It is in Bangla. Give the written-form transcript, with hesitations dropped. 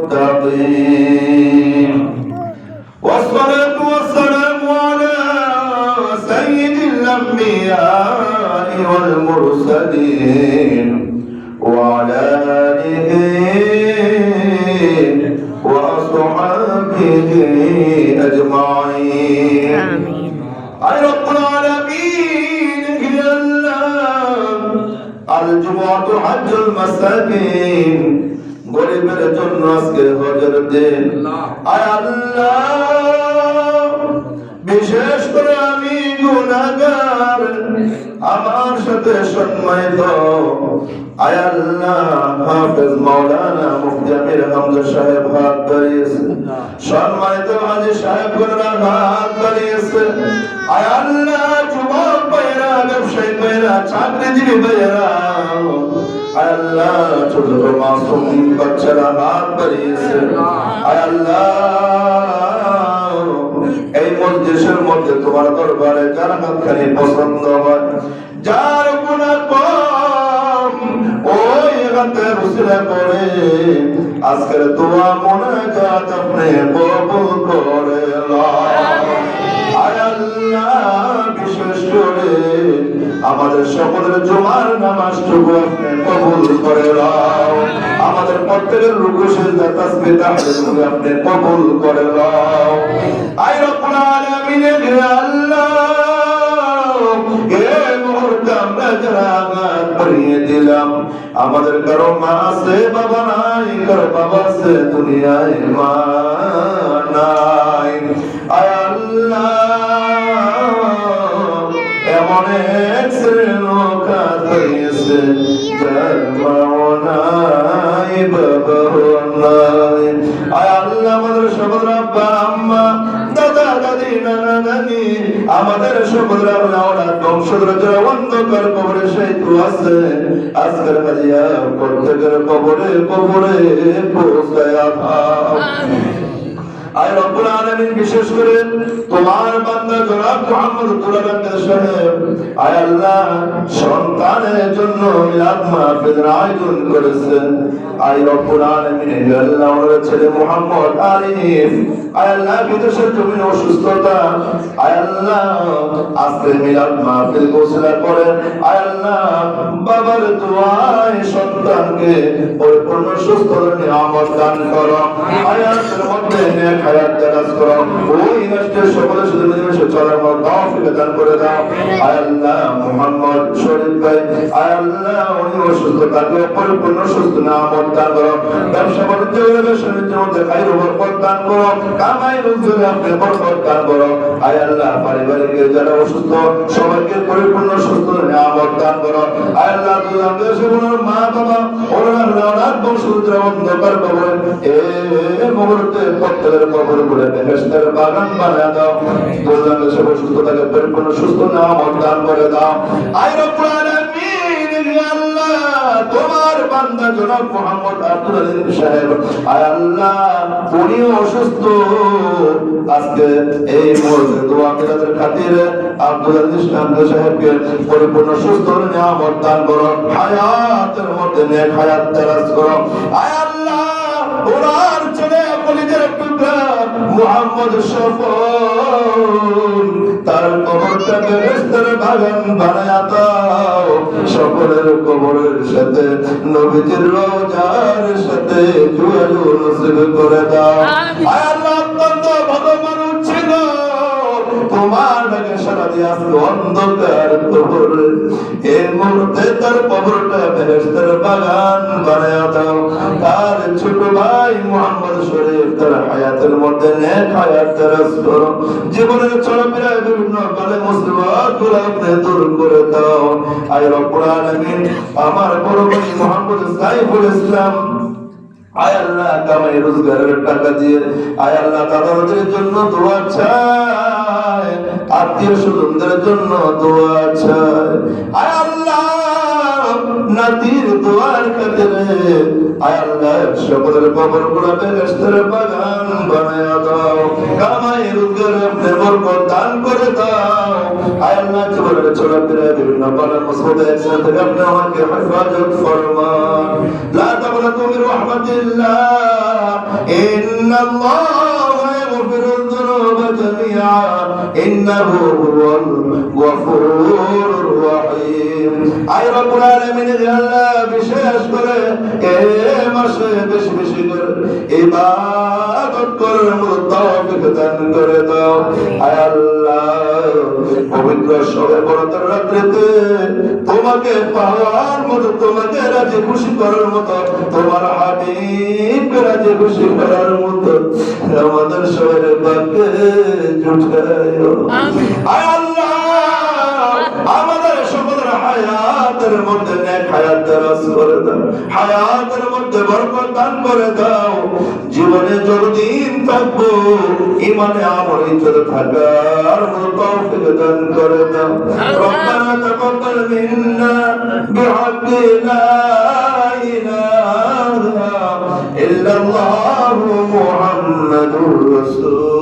المتقين والصلاة والسلام على سيد الأنبياء والمرسلين وعلى آله وأصحابه أجمعين آمين أي رب العالمين يا الله الجمعة حج المساكين গরিবের জন্য আজকে হজের দিন আয় আল্লাহ বিশেষ করে আমি গুনাহগার আমার সাথে সম্মানিত আয় আল্লাহ হাফেজ মাওলানা মুফতি আমির হামজা সাহেব হাত বাড়িয়েছে সম্মানিত হাজী সাহেব গুনার হাত বাড়িয়েছে আয় আল্লাহ যুবক ভাইরা ব্যবসায়ী ভাইরা চাকরিজীবী ভাইরা আয় আল্লাহ ছোট ছোট মাসুম বাচ্চারা হাত বাড়িয়েছে আয় আল্লাহ এই মজলিসের মধ্যে তোমার দরবারে যার হাতখানি পছন্দ হয় যার গুনাহ কম ওই হাতের উসিলা করে আজকের দোয়া মুনাজাত আপনি কবুল করে আয় আল্লাহ বিশেষ করে আমাদের সকলের জুমার নামাজটুকু আপনি কবুল করে নাও আমাদের প্রত্যেকের রুকু সিজদা তাসবিহ তাহলিল আপনি কবুল করে নাও আয় রব্বুল আলামিন হে আল্লাহ এই মুহূর্তে আমরা যারা আঘাত করিয়ে দিলাম আমাদের কারো মা আছে বাবা নাই কারো বাবা আছে দুনিয়ায় মা নাই আয় আল্লাহ এমন এক শ্রেণীর লোক আছে যার মাও নাই বাবাও নাই আয় আল্লাহ আমাদের সকল আব্বা আম্মা দাদা দাদি নানা নানি আমাদের সকল আওলাদ বংশধর যারা অন্ধকার কবরে শায়িত আছে আজকের হাজিয়া প্রত্যেকের কবরে কবরে পৌঁছায়া দাও আয় রব্বুল আলামিন বিশেষ করে তোমার বান্দা জনাব মুহাম্মদ আব্দুল্লাহ বান্দার সাহেব আয় আল্লাহ সন্তানের জন্য মিলাদ মাহফিলের আয়োজন করেছেন আয় রব্বুল আলামিন হে আল্লাহ ওর ছেলে মুহাম্মদ আরিফ আয় আল্লাহ বিদেশের জমিন অসুস্থতা আয় আল্লাহ আজকে মিলাদ মাহফিল ঘোষণা করেন আয় আল্লাহ বাবার দোয়ায় সন্তানকে পরিপূর্ণ সুস্থ নিয়ামত দান করো হায়াতের মধ্যে নেক হায়াত দারাজ করো ওই রাষ্ট্রের সকলের সাথে মিলেমিশে চলার মত তৌফিক দান করে দাও আয় আল্লাহ মুহাম্মদ শরীফ ভাই আয় আল্লাহ উনি অসুস্থ তাকে পরিপূর্ণ সুস্থ নিয়ামত দান করো ব্যবসা বাণিজ্য ব্যবসায়ীর মধ্যে খায়র বরকত দান করো কামাই রোজগারে আপনি বরকত দান করো আয় আল্লাহ পারিবারিক যারা অসুস্থ সবাইকে পরিপূর্ণ সুস্থ নিয়ামত দান করো আয় আল্লাহ দুনিয়ার সকল মা বাবা ওনার নানার বংশধর অন্ধকার কবরে এই মুহূর্তে প্রত্যেকের কবর গুলো বেহেশতের বাগান বানিয়ে দাও দুনিয়ার সকল সুস্থতাকে পরিপূর্ণ সুস্থ নিয়ামত দান করে দাও আয় রব্বুল আলামিন ইয়া আল্লাহ তোমার বান্দা জনাব মুহাম্মদ আব্দুল আলিম সাহেব আয় আল্লাহ উনি অসুস্থ আজকে এই মুহূর্তে দোয়া কিরাতের খাতিরে আব্দুল আলিম সাহেবকে পরিপূর্ণ সুস্থ নিয়ামত দান করো হায়াতের মধ্যে নেক হায়াত দারাজ করো আয় আল্লাহ ওনার ছেলে কলিজার টুকরা মুহাম্মদ শফন তার কবরটা বেহেশতের বাগান বানায়া দাও সকলের কবরের সাথে নবীজির রওজার সাথে জুয়াজু নসিব করে দাও আয় আল্লাহ অত্যন্ত ভালো মানুষ ছিল তোমার ডাকে সারা দিয়ে আসলো অন্ধকার কবরে এই মুহূর্তে তার কবরটা বেহেশতের বাগান বানায়া দাও তার ছোট ভাই মুহাম্মদ শরীফ তার হায়াতের মধ্যে নেক হায়াত দারাজ করো জীবনের চলাফেরায় বিভিন্ন বালে মুসিবত গুলো আপনি দূর করে দাও আয় রব্বুল আলামিন আমার বড় ভাই মুহাম্মদ সাইফুল ইসলাম আয় আল্লাহ কামাই রোজগারের টাকা দিয়ে আয় আল্লাহ তাদের জন্য দোয়া চাই আত্মীয় স্বজনদের জন্য দোয়া চাই আয় আল্লাহ নাতির দোয়ার খাতিরে আয় আল্লাহ সকলের কবর গুলো বেহেশতের বাগান বানায়া দাও কামাই রোজগারে আপনি বরকত দান করে দাও আয় আল্লাহ জীবনের চলাফেরা বিভিন্ন বালা মুসিবত একসাথে থেকে আপনি আমাকে হেফাজত ফরমান লা তাকনাতু মির রাহমাতিল্লাহ ইন্নাল্লাহা ইয়াগফিরুয যুনুবা জামিআ ইন্নাহু হুয়াল গফুরুর রহিম। আয় রব্বুল আলামিন, আল্লাহ বিশেষ করে এই মাসে বেশি বেশি করে ইবাদত করার মতো তৌফিক দান করে দাও। আয় আল্লাহ, পবিত্র শবে বরাতের রাত্রিতে তোমাকে পাওয়ার মতো, তোমাকে রাজি খুশি করার মতো, তোমার হাবিবকে রাজি খুশি করার মতো আমাদের সবার বাকে জুটায়ো। আয় আল্লাহ, আমাদের সকলের হায়াতের মধ্যে নেক হায়াত দারাজ করে দাও, হায়াতের মধ্যে বরকত দান করে দাও। জীবনে যতদিন থাকবো ঈমানে আমলে চলে থাকার মতো তৌফিক দান করে দাও। রব্বানা তাকাব্বাল মিন্না বিহাক্কি লা ইলাহা ইল্লাল্লাহু মুহাম্মাদুর রাসূল